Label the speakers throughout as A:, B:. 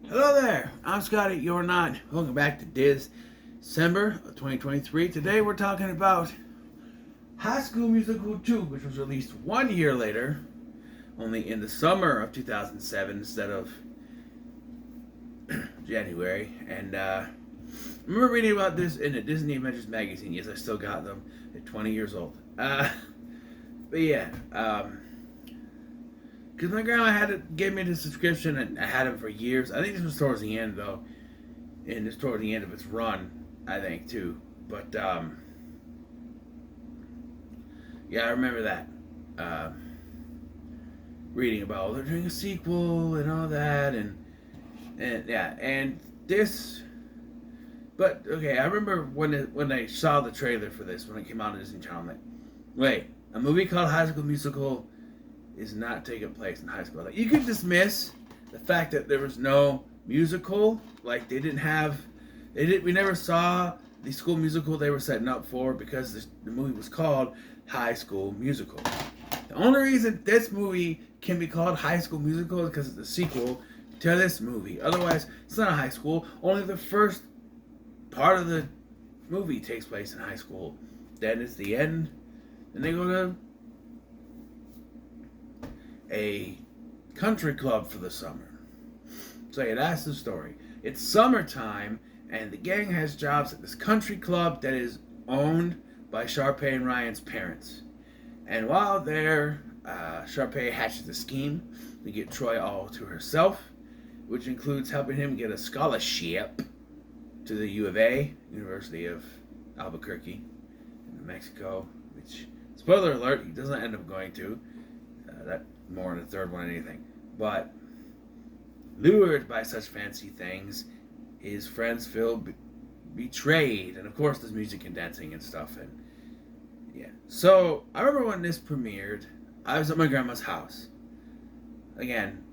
A: Hello there, I'm Scotty, you're not. Welcome back to Dis-Cember of 2023. Today we're talking about High School Musical 2, which was released 1 year later, only in the summer of 2007 instead of January. And I remember reading about this in a Disney Adventures magazine. Yes, I still got them at 20 years old. But yeah, because my grandma gave me the subscription, and I had it for years. I think this was towards the end, though. And it's toward the end of its run, I think, too. But, yeah, I remember that. Reading about, they're doing a sequel and all that, and this. But, okay, I remember when I saw the trailer for this, when it came out on Disney Channel, I'm like, wait, a movie called High School Musical is not taking place in high school. Like, you could dismiss the fact that there was no musical. Like, we never saw the school musical they were setting up for, because the movie was called High School Musical. The only reason this movie can be called High School Musical is because it's a sequel to this movie. Otherwise, it's not a high school. Only the first part of the movie takes place in high school. Then it's the end, and they go to a country club for the summer. So yeah, that's the story. It's summertime, and the gang has jobs at this country club that is owned by Sharpay and Ryan's parents. And while there, Sharpay hatches a scheme to get Troy all to herself, which includes helping him get a scholarship to the U of A, University of Albuquerque, in New Mexico, which, spoiler alert, he doesn't end up going to. That more in the third one than anything. But lured by such fancy things, his friends feel betrayed, and of course there's music and dancing and stuff. And yeah, so I remember when this premiered, I was at my grandma's house. Again,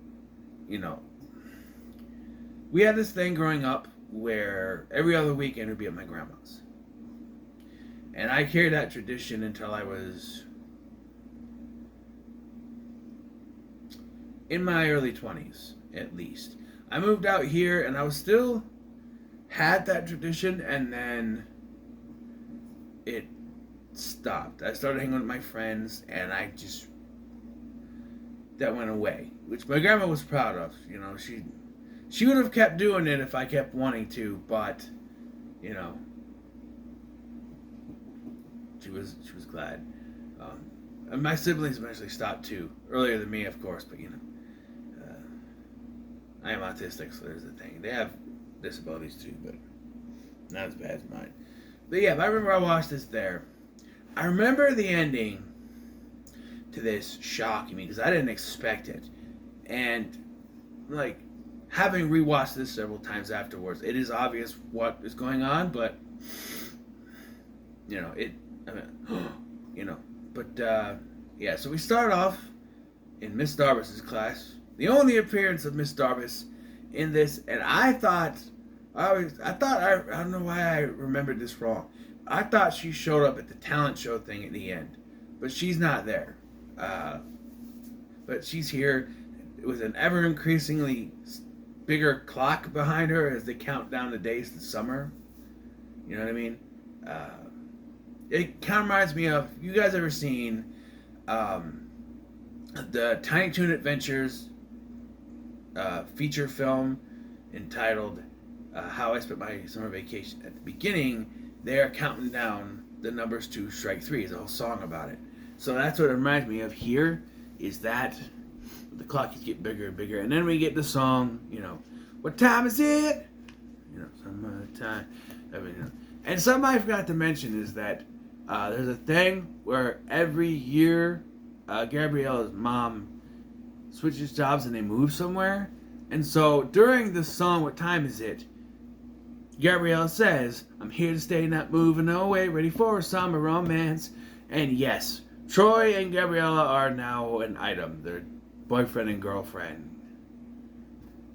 A: we had this thing growing up where every other weekend would be at my grandma's, and I carried that tradition until I was in my early 20s, at least. I moved out here, and I was still had that tradition, and then it stopped. I started hanging with my friends, and that went away, which my grandma was proud of. She would have kept doing it if I kept wanting to, but she was glad. And my siblings eventually stopped too, earlier than me, of course, but I am autistic, so there's a thing. They have disabilities too, but not as bad as mine. But yeah, I remember I watched this there. I remember the ending to this shocking me, because I didn't expect it. And, like, having rewatched this several times afterwards, it is obvious what is going on, but, yeah, so we start off in Miss Darbus's class. The only appearance of Miss Darbus in this, and I don't know why I remembered this wrong. I thought she showed up at the talent show thing at the end, but she's not there. But she's here with an ever increasingly bigger clock behind her as they count down the days to summer. You know what I mean? It kind of reminds me of, you guys ever seen the Tiny Toon Adventures feature film entitled How I Spent My Summer Vacation? At the beginning, they are counting down the numbers to strike three. There's a whole song about it. So that's what it reminds me of here, is that the clock is getting bigger and bigger. And then we get the song, what time is it? Summertime. And something I forgot to mention is that there's a thing where every year Gabriella's mom switches jobs and they move somewhere. And so during the song, What Time Is It?, Gabriella says, I'm here to stay, not moving away, ready for a summer romance. And yes, Troy and Gabriella are now an item. They're boyfriend and girlfriend.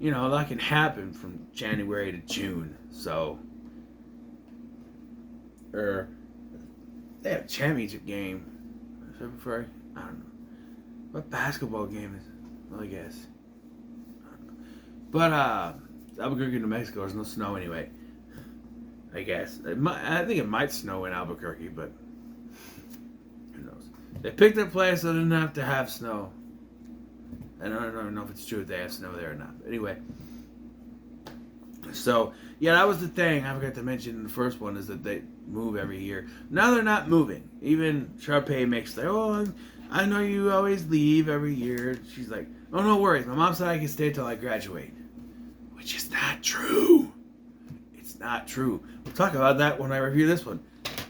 A: That can happen from January to June. So, they have a championship game. February? I don't know. What basketball game is it? Well, I guess. But Albuquerque, New Mexico, there's no snow anyway. I guess. I think it might snow in Albuquerque, but who knows? They picked a place that didn't have to have snow. And I don't even know if it's true if they have snow there or not. But anyway. So, yeah, that was the thing I forgot to mention in the first one, is that they move every year. Now they're not moving. Even Sharpay makes like, oh, I know you always leave every year. She's like, oh, no worries. My mom said I can stay till I graduate. Which is not true. It's not true. We'll talk about that when I review this one.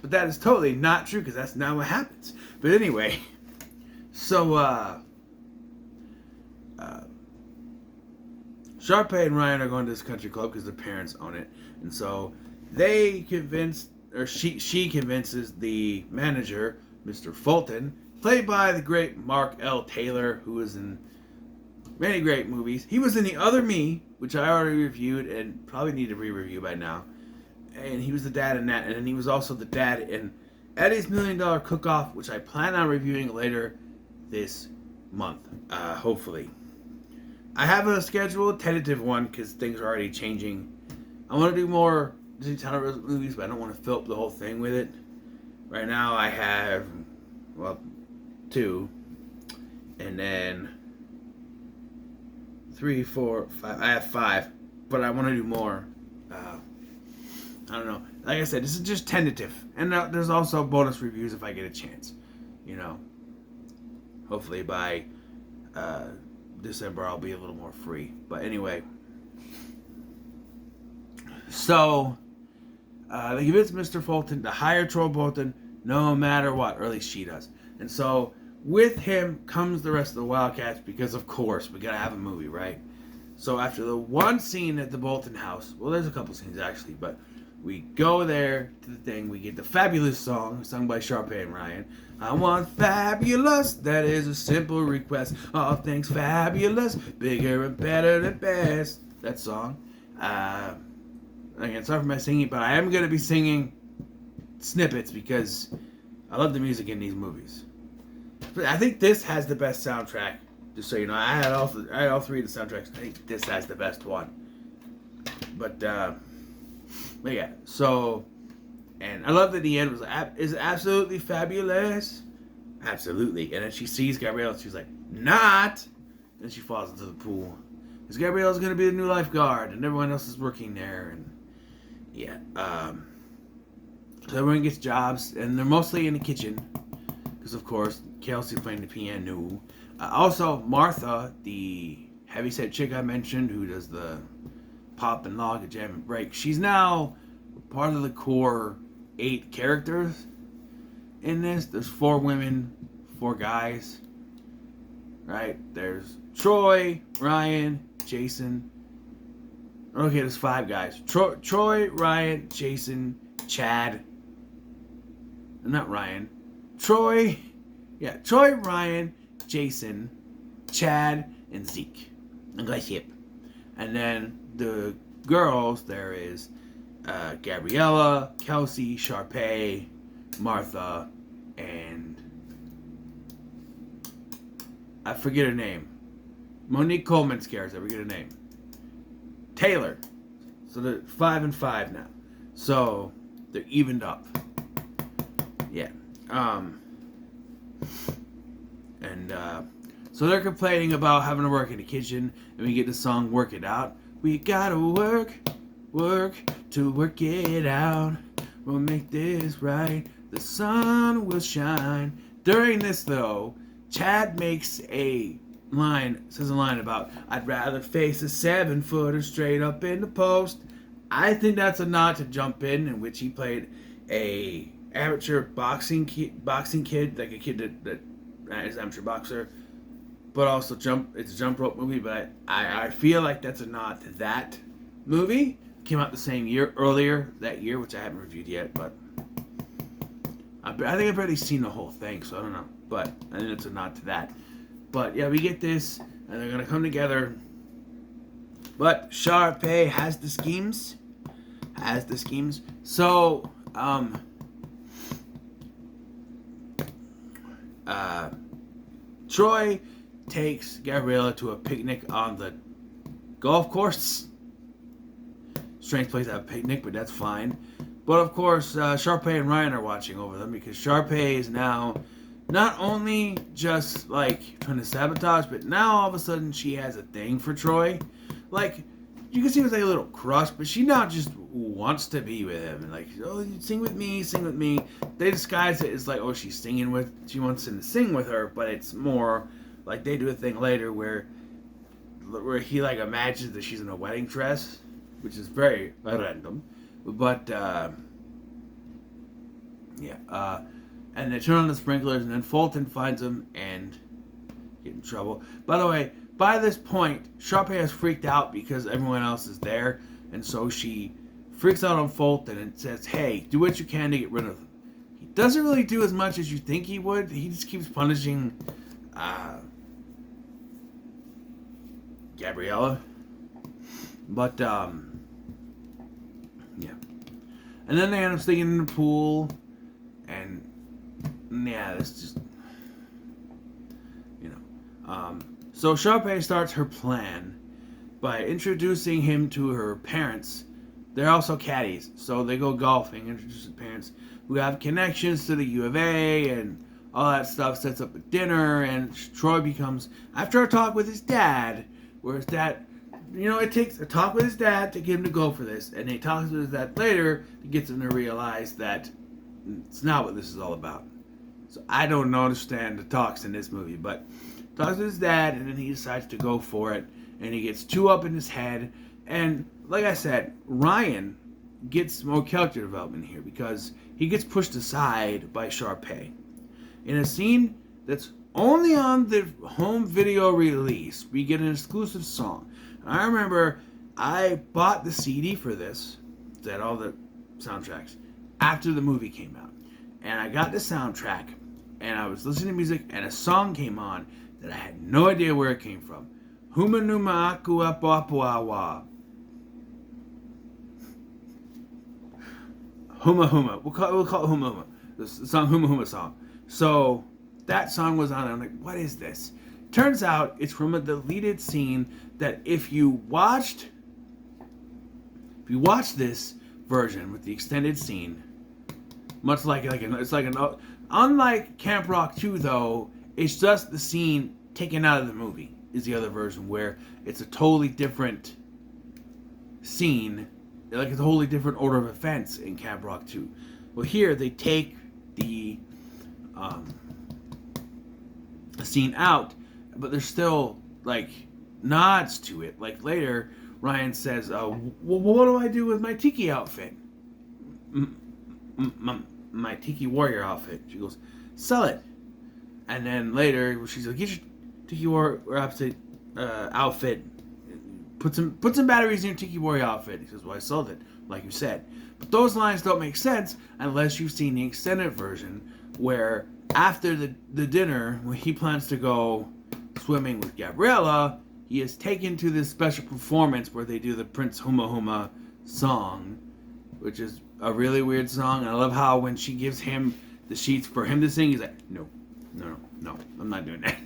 A: But that is totally not true, because that's not what happens. But anyway, so, Sharpay and Ryan are going to this country club because their parents own it. And so they convince, or she convinces the manager, Mr. Fulton, played by the great Mark L. Taylor, who is in many great movies. He was in The Other Me, which I already reviewed and probably need to re-review by now. And he was the dad in that. And then he was also the dad in Eddie's $1 Million Cook-Off, which I plan on reviewing later this month, hopefully. I have a scheduled tentative one because things are already changing. I want to do more Disney Channel movies, but I don't want to fill up the whole thing with it. Right now I have, well, 2. And then 3, 4, 5. I have 5, but I want to do more. I don't know. Like I said, this is just tentative. And there's also bonus reviews if I get a chance. You know, hopefully by December I'll be a little more free. But anyway, so they convinced Mr. Fulton to hire Troy Bolton no matter what, or at least she does. And so with him comes the rest of the Wildcats, because of course we gotta have a movie, right? So after the one scene at the Bolton house, well, there's a couple scenes actually, but we go there to the thing. We get the fabulous song sung by Sharpay and Ryan. I want fabulous. That is a simple request. All things fabulous, bigger and better than best. That song. Again, sorry for my singing, but I am going to be singing snippets because I love the music in these movies. But I think this has the best soundtrack. Just so you know, I had all 3 of the soundtracks. I think this has the best one. But yeah, so, and I love that the end was is absolutely fabulous. Absolutely. And then she sees Gabrielle, she's like, not! And she falls into the pool. Because Gabrielle's going to be the new lifeguard, and everyone else is working there, and yeah. So everyone gets jobs, and they're mostly in the kitchen. Because, of course, Kelsey playing the piano. Also, Martha, the heavyset chick I mentioned, who does the pop and log and jam and break, she's now part of the core 8 characters in this. There's 4 women, 4 guys, right? There's Troy, Ryan, Jason. Okay, there's 5 guys. Troy, Ryan, Jason, Chad. Not Ryan. Troy, Ryan, Jason, Chad, and Zeke. And Glacier. And then the girls, there is Gabriella, Kelsey, Sharpay, Martha, and I forget her name. Monique Coleman's character, I forget her name. Taylor. So they're 5 and 5 now. So they're evened up. Yeah. So they're complaining about having to work in the kitchen, and we get the song "Work It Out." We gotta work to work it out. We'll make this right. The sun will shine. During this, though, Chad says a line about, I'd rather face a 7-footer straight up in the post. I think that's a nod to Jump In which he played a amateur boxing kid, like a kid that is an amateur boxer, but also it's a jump rope movie. But I feel like that's a nod to that movie. Came out the same year, earlier that year, which I haven't reviewed yet, but I think I've already seen the whole thing, so I don't know. But I think it's a nod to that. But yeah, we get this, and they're gonna come together. But Sharpay has the schemes. So Troy takes Gabriella to a picnic on the golf course. strange place to have a picnic, but that's fine. But of course, Sharpay and Ryan are watching over them because Sharpay is now not only just like trying to sabotage, but now all of a sudden she has a thing for Troy. Like, you can see it was like a little crush, but she now just wants to be with him. And like, oh, sing with me, sing with me. They disguise it as like, oh, she wants him to sing with her, but it's more like they do a thing later where he like imagines that she's in a wedding dress, which is very random. But and they turn on the sprinklers, and then Fulton finds them and get in trouble. By the way, by this point, Sharpay has freaked out because everyone else is there, and so she freaks out on Fulton and says, "Hey, do what you can to get rid of them." He doesn't really do as much as you think he would. He just keeps punishing Gabriella. But yeah. And then they end up sticking in the pool, and yeah, that's just, so Sharpay starts her plan by introducing him to her parents. They're also caddies, so they go golfing, introduce the parents who have connections to the U of A and all that stuff, sets up a dinner, and Troy becomes, after a talk with his dad, where his dad, it takes a talk with his dad to get him to go for this, and he talks with his dad later to get him to realize that it's not what this is all about. So I don't understand the talks in this movie, but talks with his dad, and then he decides to go for it, and he gets too up in his head, and like I said, Ryan gets more character development here because he gets pushed aside by Sharpay. In a scene that's only on the home video release, we get an exclusive song. I remember I bought the CD for this, that all the soundtracks, after the movie came out. And I got the soundtrack, and I was listening to music, and a song came on that I had no idea where it came from. Huma Numa Aku Apuapuawa. Huma Huma. We'll call it Huma Huma. The song Huma Huma song. So that song was on, and I'm like, what is this? Turns out it's from a deleted scene that if you watched this version with the extended scene, much like unlike Camp Rock 2 though, it's just the scene taken out of the movie is the other version where it's a totally different scene, like it's a wholly different order of events in Camp Rock 2. Well, here they take the scene out, but there's still like nods to it. Like later, Ryan says, well, what do I do with my tiki outfit? My tiki warrior outfit. She goes, sell it. And then later, she's like, get your tiki warrior outfit. Put some batteries in your tiki warrior outfit. He says, well, I sold it, like you said. But those lines don't make sense unless you've seen the extended version where after the dinner, when he plans to go swimming with Gabriella, he is taken to this special performance where they do the Prince Huma Huma song, which is a really weird song. And I love how when she gives him the sheets for him to sing, he's like, no, I'm not doing that.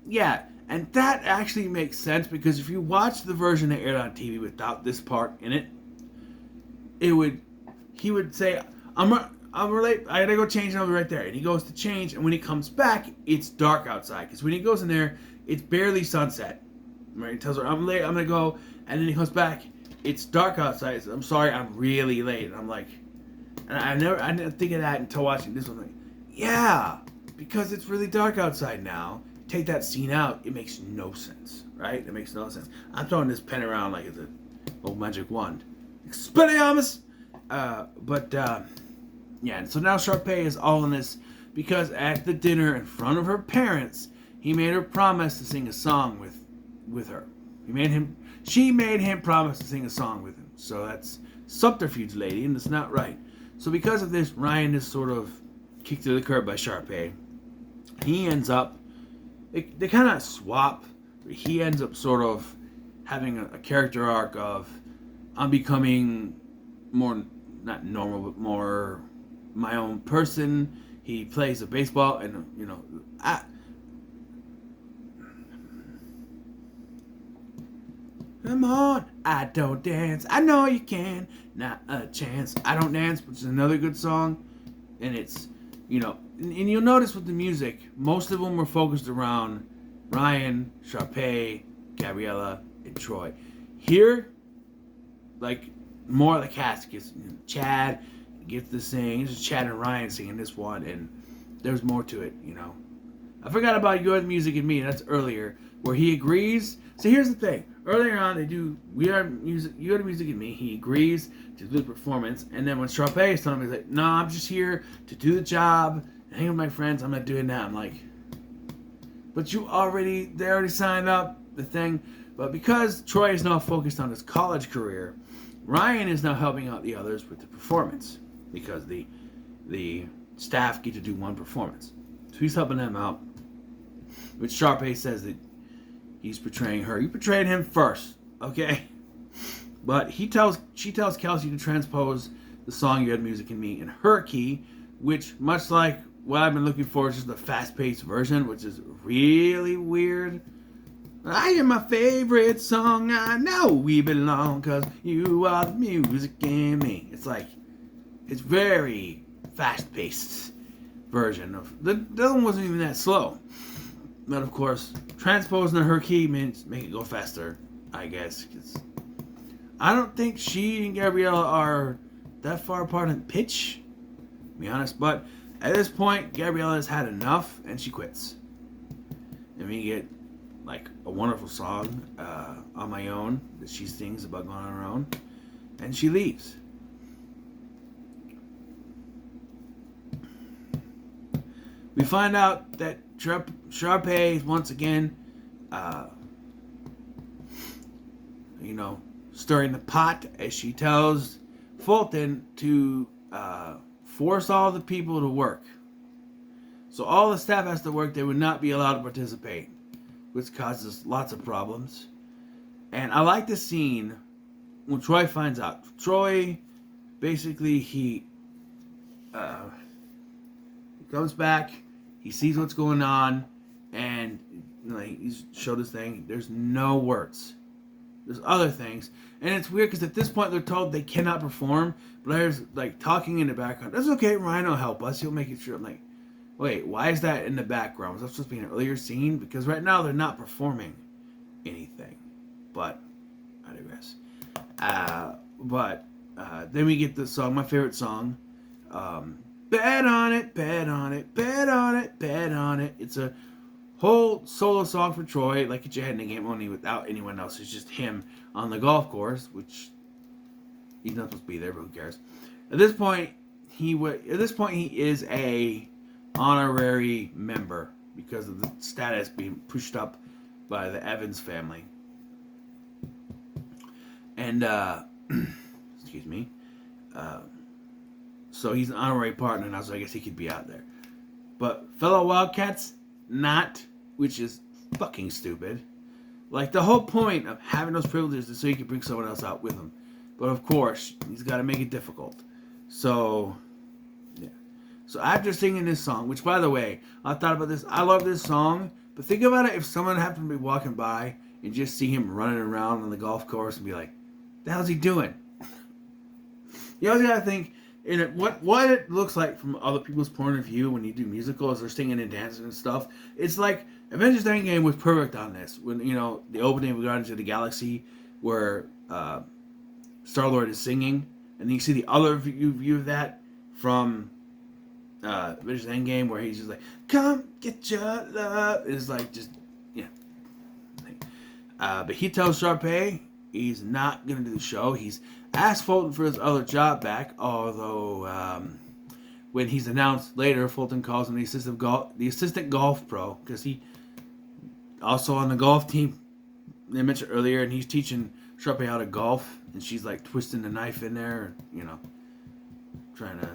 A: Yeah, and that actually makes sense because if you watch the version that aired on TV without this part in it, he would say, I gotta go change, and I'll be right there. And he goes to change, and when he comes back, it's dark outside. Because when he goes in there, it's barely sunset. Right? He tells her, I'm late, I'm gonna go. And then he comes back, it's dark outside. He says, I'm sorry, I'm really late. And I'm like, and I didn't think of that until watching this one. Like, yeah, because it's really dark outside now. Take that scene out, it makes no sense. Right? It makes no sense. I'm throwing this pen around like it's a little magic wand. Expelliarmus! Yeah, and so now Sharpay is all in this because at the dinner in front of her parents, he made her promise to sing a song with her. She made him promise to sing a song with him. So that's subterfuge, lady, and it's not right. So because of this, Ryan is sort of kicked to the curb by Sharpay. He ends up, they kind of swap. He ends up sort of having a character arc of, I'm becoming more, not normal, but more my own person. He plays a baseball, and Come on, I don't dance. I know you can. Not a chance. I don't dance, which is another good song. And it's, and you'll notice with the music, most of them were focused around Ryan, Sharpay, Gabriella, and Troy. Here, like, more of the cast gets, Chad gets to sing. This is Chad and Ryan singing this one, and there's more to it, I forgot about You're the Music and Me. That's earlier, where he agrees. So here's the thing. Earlier on, they do You're the Music and Me. He agrees to do the performance, and then when Sharpay is telling him, he's like, "No, I'm just here to do the job, hang with my friends. I'm not doing that." I'm like, "But they already signed up the thing." But because Troy is now focused on his college career, Ryan is now helping out the others with the performance because the staff get to do one performance. So he's helping them out. Which Sharpay says that he's portraying her. You portrayed him first, okay? But she tells Kelsey to transpose the song You Had Music in Me in her key, which, much like what I've been looking for, is just a fast-paced version, which is really weird. I hear my favorite song, I know we belong, 'cause you are the music in me. It's like, it's very fast-paced version of, the other one wasn't even that slow. But of course, transposing to her key means make it go faster, I guess. 'Cause I don't think she and Gabriella are that far apart in pitch, to be honest. But at this point, Gabriella has had enough, and she quits. And we get like a wonderful song on my own that she sings about going on her own, and she leaves. We find out that Sharpay once again, stirring the pot as she tells Fulton to force all the people to work. So all the staff has to work. They would not be allowed to participate, which causes lots of problems. And I like the scene when Troy finds out. Troy, basically, he comes back. He sees what's going on, and he's showed this thing. There's no words. There's other things, and it's weird because at this point they're told they cannot perform. Blair's talking in the background. That's okay. Ryan will help us. He'll make it sure. I'm like, wait, why is that in the background? Was that supposed to be an earlier scene? Because right now they're not performing anything. But I digress. Then we get the song, my favorite song. Bet on it, bet on it, bet on it, bet on it. It's a whole solo song for Troy, like Get Your Head in the Game, only without anyone else. It's just him on the golf course, which he's not supposed to be there, but who cares? At this point, he is a honorary member because of the status being pushed up by the Evans family. And excuse me. So he's an honorary partner now, so I guess he could be out there. But fellow Wildcats, not, which is fucking stupid. Like, the whole point of having those privileges is so you can bring someone else out with him. But of course, he's got to make it difficult. So, yeah. So after singing this song, which by the way, I thought about this, I love this song, but think about it if someone happened to be walking by and just see him running around on the golf course and be like, the hell's he doing? You always got to think, what it looks like from other people's point of view when you do musicals or singing and dancing and stuff. It's like Avengers Endgame was perfect on this. When the opening of Guardians of the Galaxy, where Star-Lord is singing, and then you see the other view of that from Avengers Endgame, where he's just like, "Come get your love." It's like just but he tells Sharpay he's not gonna do the show. He's asked Fulton for his other job back, although when he's announced later, Fulton calls him the assistant golf pro, because he also on the golf team they mentioned earlier, and he's teaching Sharpay how to golf, and she's like twisting the knife in there, trying to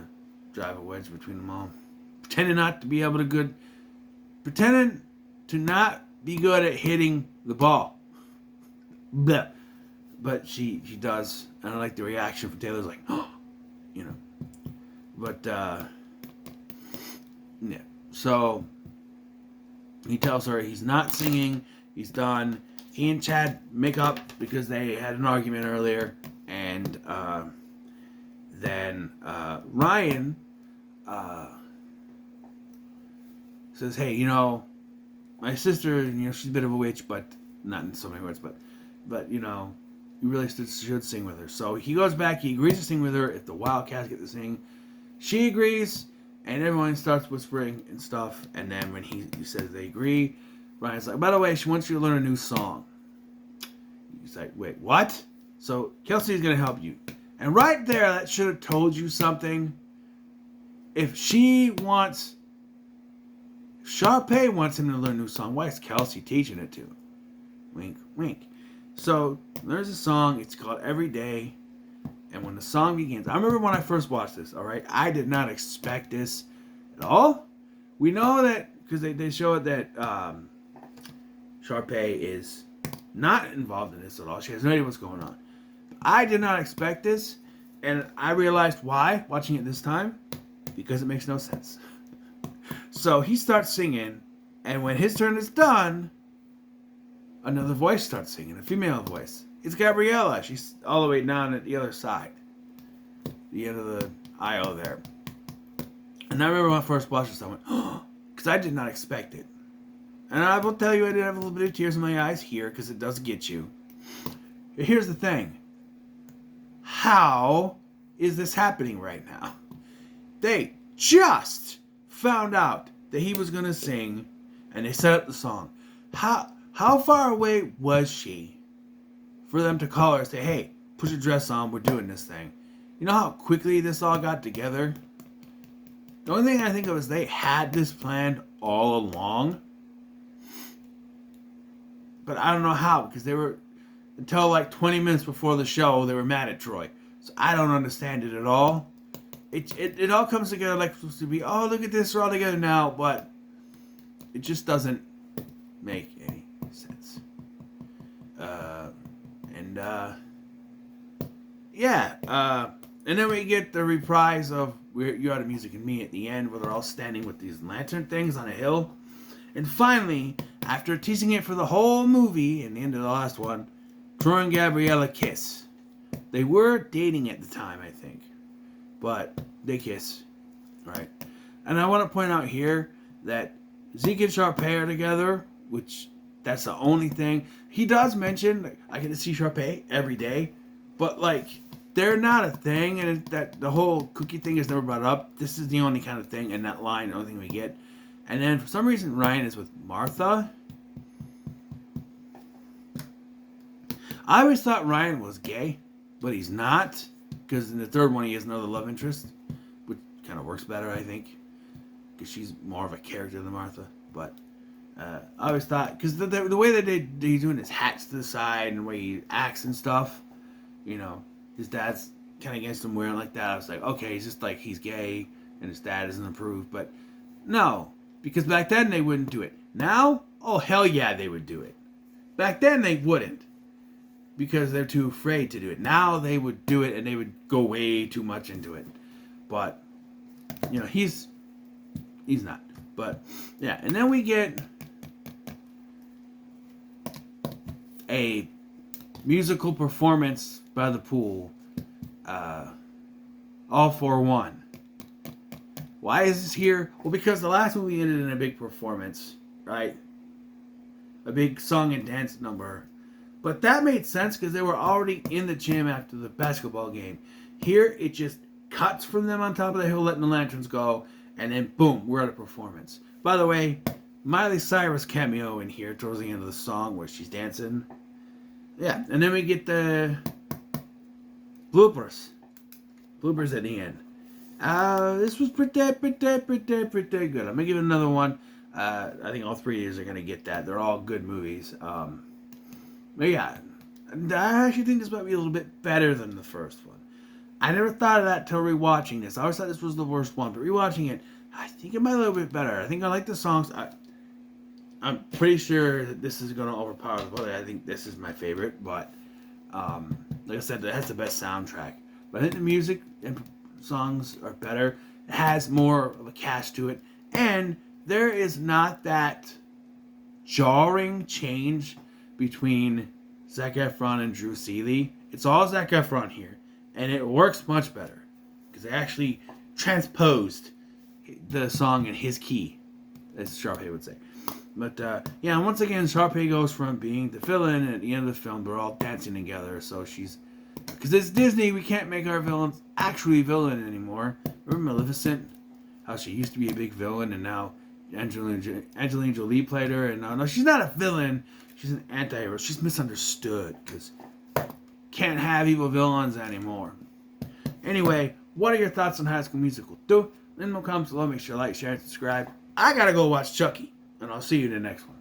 A: drive a wedge between them all, pretending to not be good at hitting the ball. Blah. But she does, and I like the reaction from Taylor's like, oh, But, So, he tells her he's not singing, he's done, he and Chad make up because they had an argument earlier, and then Ryan says, "Hey, my sister, she's a bit of a witch, but not in so many words, but you really should sing with her." So he goes back, he agrees to sing with her if the Wildcats get to sing. She agrees, and everyone starts whispering and stuff. And then when he says they agree, Ryan's like, "By the way, she wants you to learn a new song." He's like, "Wait, what?" So Kelsey's gonna help you, and right there, that should have told you something. If Sharpay wants him to learn a new song, why is Kelsey teaching it to him? Wink, wink. So there's a song. It's called "Every Day." And when the song begins, I remember when I first watched this, all right? I did not expect this at all. We know that, because they show it that Sharpay is not involved in this at all. She has no idea what's going on. I did not expect this, and I realized why, watching it this time, because it makes no sense. So he starts singing, and when his turn is done, another voice starts singing, a female voice. It's Gabriella. She's all the way down at the other side. The end of the aisle there. And I remember when I first watched this, I went, oh, because I did not expect it. And I will tell you, I did have a little bit of tears in my eyes here, because it does get you. But here's the thing. How is this happening right now? They just found out that he was going to sing, and they set up the song. How far away was she for them to call her and say, "Hey, put your dress on, we're doing this thing"? You know how quickly this all got together? The only thing I think of is they had this planned all along. But I don't know how, because they were, until like 20 minutes before the show, they were mad at Troy. So I don't understand it at all. It all comes together like it's supposed to be, oh, look at this, we're all together now, but it just doesn't make any sense. And then we get the reprise of "You Are the Music and Me" at the end, where they're all standing with these lantern things on a hill. And finally, after teasing it for the whole movie, and the end of the last one, Troy and Gabriella kiss. They were dating at the time, I think. But they kiss. Right. And I want to point out here that Zeke and Sharpay are together, which that's the only thing. He does mention, like, I get to see Sharpay every day, but like, they're not a thing, and that the whole cookie thing is never brought up. This is the only kind of thing, and that line, the only thing we get. And then for some reason, Ryan is with Martha. I always thought Ryan was gay, but he's not, because in the third one he has another love interest, which kind of works better, I think, because she's more of a character than Martha. But I always thought, because the way that he's doing his hats to the side and the way he acts and stuff, his dad's kind of against him wearing like that. I was like, okay, he's just like, he's gay and his dad isn't approved. But no, because back then they wouldn't do it. Now, oh hell yeah, they would do it. Back then they wouldn't, because they're too afraid to do it. Now they would do it, and they would go way too much into it. But he's not. But yeah, and then we get a musical performance by the pool, All for One. Why is this here? Well, because the last movie ended in a big performance, right? A big song and dance number. But that made sense because they were already in the gym after the basketball game. Here, it just cuts from them on top of the hill letting the lanterns go, and then boom, we're at a performance. By the way, Miley Cyrus cameo in here towards the end of the song where she's dancing. Yeah, and then we get the bloopers. Bloopers at the end. This was pretty good. I'm going to give it another one. I think all three of these are going to get that. They're all good movies. But yeah, I actually think this might be a little bit better than the first one. I never thought of that till rewatching this. I always thought this was the worst one, but rewatching it, I think it might be a little bit better. I think I like the songs. I'm pretty sure that this is going to overpower the other. I think this is my favorite, but like I said, it has the best soundtrack. But I think the music and songs are better. It has more of a cast to it, and there is not that jarring change between Zac Efron and Drew Seeley. It's all Zac Efron here, and it works much better because they actually transposed the song in his key, as Sharpay would say. But yeah, once again, Sharpay goes from being the villain, and at the end of the film, they're all dancing together. So she's, because it's Disney, we can't make our villains actually villain anymore. Remember Maleficent? How she used to be a big villain, and now Angelina Jolie played her, and no, she's not a villain. She's an anti-hero. She's misunderstood because can't have evil villains anymore. Anyway, what are your thoughts on High School Musical 2? In the comments below, make sure to like, share, and subscribe. I gotta go watch Chucky, and I'll see you in the next one.